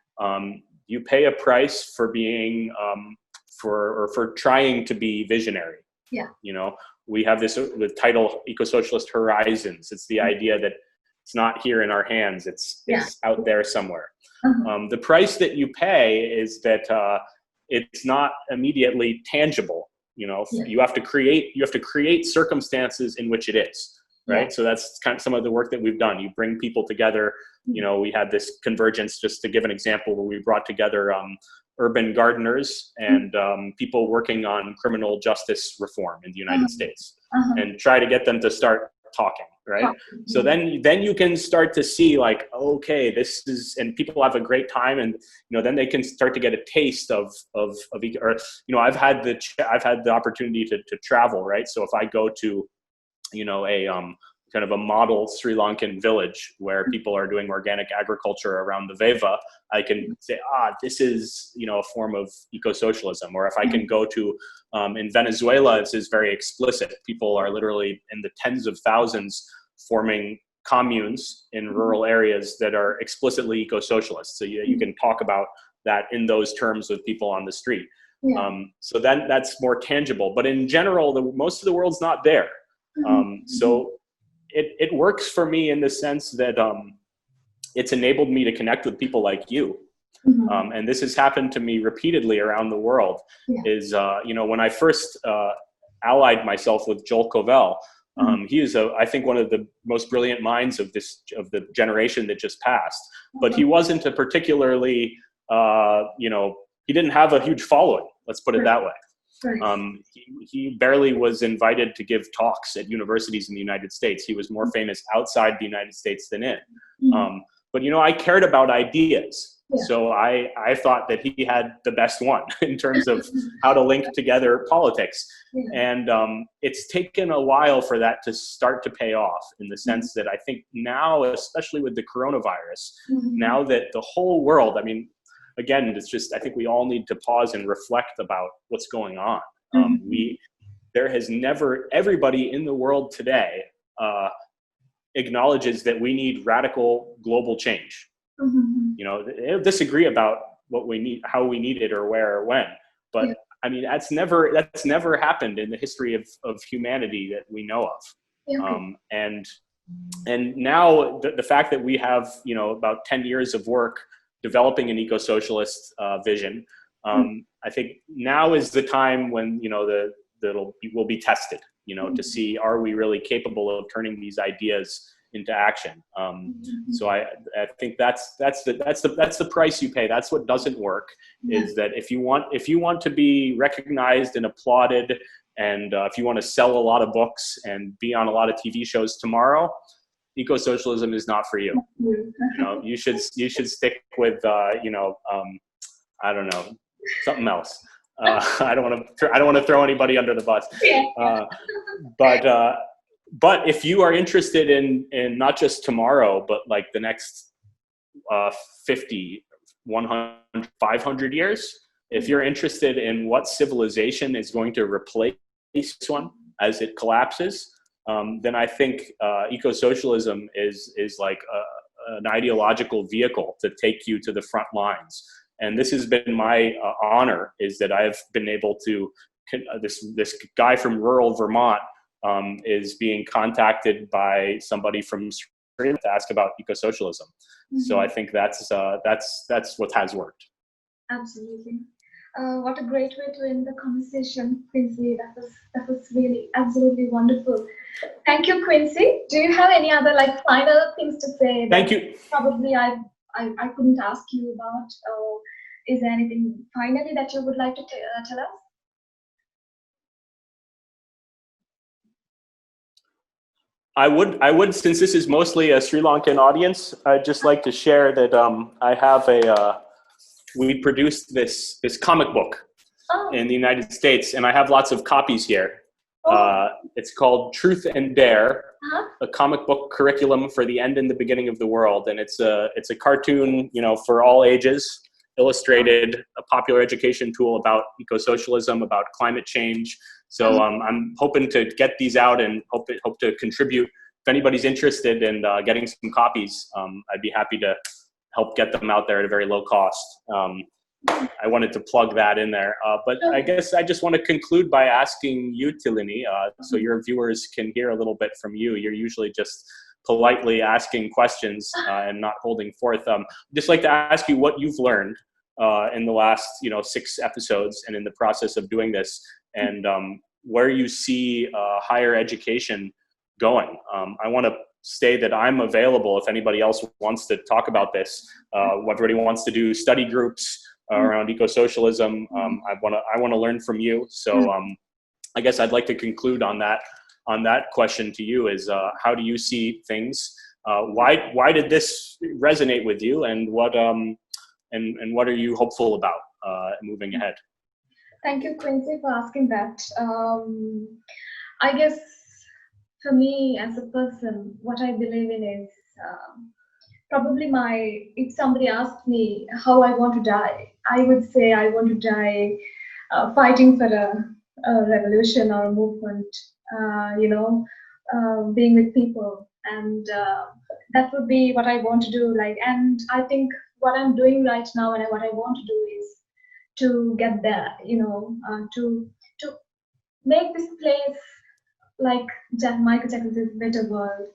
You pay a price for being, for trying to be visionary. Yeah. We have this with title Eco-Socialist Horizons. It's the idea that it's not here in our hands. It's out there somewhere. The price that you pay is that it's not immediately tangible. You have to create circumstances in which it is. Right. Yeah. So that's kind of some of the work that we've done. You bring people together. We had this convergence, just to give an example, where we brought together urban gardeners and people working on criminal justice reform in the United States and try to get them to start talking. Right. So then you can start to see like, okay, this is, and people have a great time, and then they can start to get a taste of I've had the opportunity to travel. Right. So if I go to a kind of a model Sri Lankan village where people are doing organic agriculture around the Veva, I can say, this is, a form of eco-socialism. Or if I can go to, in Venezuela, this is very explicit. People are literally in the tens of thousands forming communes in rural areas that are explicitly eco-socialist. So you can talk about that in those terms with people on the street. Yeah. So then that's more tangible. But in general, most of the world's not there. So it works for me in the sense that it's enabled me to connect with people like you. And this has happened to me repeatedly around the world. Is when I first allied myself with Joel Covell, he is I think one of the most brilliant minds of the generation that just passed. But he wasn't a particularly he didn't have a huge following. Let's put it that way. He barely was invited to give talks at universities in the United States. He was more famous outside the United States than in. But I cared about ideas. So I thought that he had the best one in terms of how to link together politics. And it's taken a while for that to start to pay off, in the sense that I think now, especially with the coronavirus, now that the whole world, again, it's just, I think we all need to pause and reflect about what's going on. Everybody in the world today acknowledges that we need radical global change. They disagree about what we need, how we need it, or where or when. But that's never happened in the history of humanity that we know of. And now the fact that we have, about 10 years of work developing an eco-socialist vision, I think now is the time when will be tested, to see, are we really capable of turning these ideas into action? So I think that's the price you pay. That's what doesn't work. Is that if you want to be recognized and applauded, and if you want to sell a lot of books and be on a lot of TV shows tomorrow, eco-socialism is not for you. You should stick with I don't know, something else. I don't want to throw anybody under the bus. But if you are interested in not just tomorrow, but like the next 50, 100, 500 years, if you're interested in what civilization is going to replace this one as it collapses, then I think eco-socialism is like an ideological vehicle to take you to the front lines. And this has been my honor, is that I've been able to, this guy from rural Vermont is being contacted by somebody from Sri Lanka to ask about eco-socialism. So I think that's what has worked. Absolutely. What a great way to end the conversation, Quincy. That was really absolutely wonderful. Thank you, Quincy. Do you have any other final things to say? Thank you. Probably I couldn't ask you about. Is there anything finally that you would like to tell us? I would, since this is mostly a Sri Lankan audience, I'd just like to share that I have we produced this comic book in the United States, and I have lots of copies here. It's called Truth and Dare, a comic book curriculum for the end and the beginning of the world, and it's a cartoon, for all ages, illustrated, a popular education tool about eco-socialism, about climate change. So I'm hoping to get these out and hope to contribute. If anybody's interested in getting some copies, I'd be happy to help get them out there at a very low cost. I wanted to plug that in there. But I guess I just want to conclude by asking you, Tillini, so your viewers can hear a little bit from you. You're usually just politely asking questions and not holding forth. I'd just like to ask you what you've learned in the last 6 episodes and in the process of doing this, and where you see higher education going. I want to say that I'm available if anybody else wants to talk about this. Everybody wants to do study groups around eco-socialism. I want to learn from you. So I guess I'd like to conclude on that question to you is how do you see things? Why did this resonate with you, and what are you hopeful about moving ahead? Thank you, Quincy, for asking that. I guess for me as a person, what I believe in is probably if somebody asked me how I want to die, I would say I want to die fighting for a revolution or a movement, being with people. And that would be what I want to do. And I think what I'm doing right now and what I want to do is to get there, to make this place like Michael Jackson says, better world.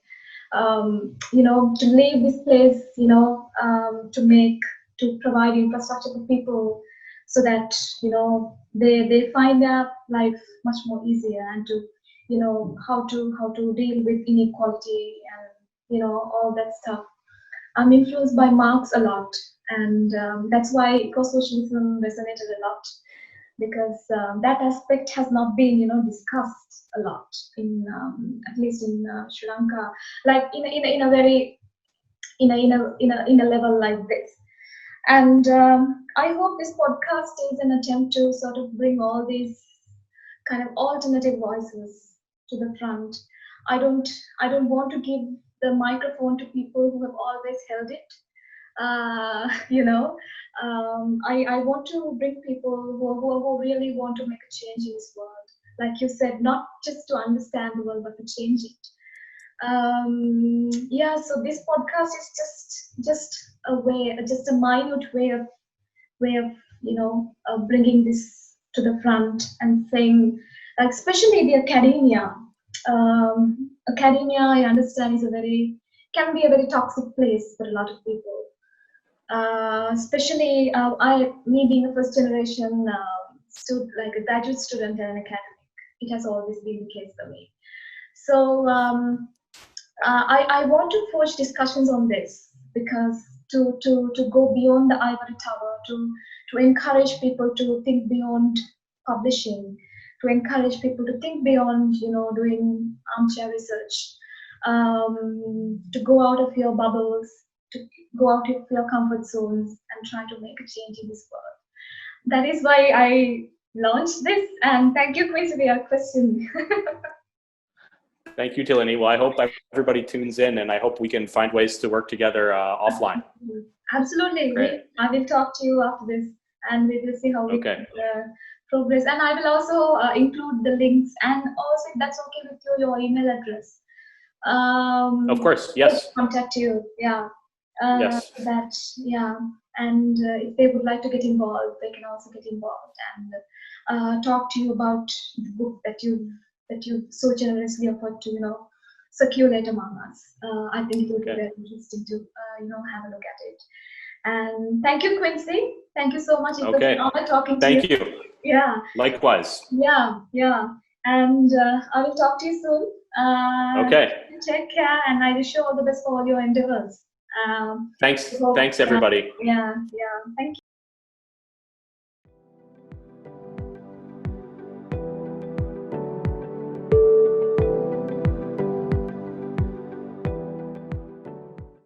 To leave this place, to provide infrastructure for people so that, they find their life much more easier, and to, how to deal with inequality and, all that stuff. I'm influenced by Marx a lot, and that's why eco-socialism resonated a lot, because that aspect has not been, discussed a lot in, at least in Sri Lanka, like in a very, in a level like this. And I hope this podcast is an attempt to sort of bring all these kind of alternative voices to the front. I don't want to give the microphone to people who have always held it. I want to bring people who really want to make a change in this world. Like you said, not just to understand the world, but to change it. So this podcast is just a minute way of bringing this to the front and saying, especially the academia. Academia, I understand, can be a very toxic place for a lot of people. Especially me being a first generation like a graduate student and an academic, it has always been the case for me. So I want to forge discussions on this, because to go beyond the ivory tower, to encourage people to think beyond publishing, to encourage people to think beyond doing armchair research, to go out of your bubbles, to go out of your comfort zones and try to make a change in this world. That is why I launched this, and thank you, Chris, for your question. Thank you, Tillini. Well, I hope everybody tunes in, and I hope we can find ways to work together offline. Absolutely. I will talk to you after this, and we will see how we can progress. And I will also include the links, and also, if that's okay with you, your email address. Of course, yes. Contact you, yeah. Yes. And if they would like to get involved, they can also get involved and talk to you about the book that you've that you so generously offered to, circulate among us. I think it would be Okay. very interesting to, have a look at it. And thank you, Quincy. Thank you so much. It was Okay. an honor talking to Thank you. Yeah. Likewise. Yeah. And I will talk to you soon. Okay. Take care, and I wish you all the best for all your endeavors. Thanks. Thanks, everybody. Yeah. Thank you.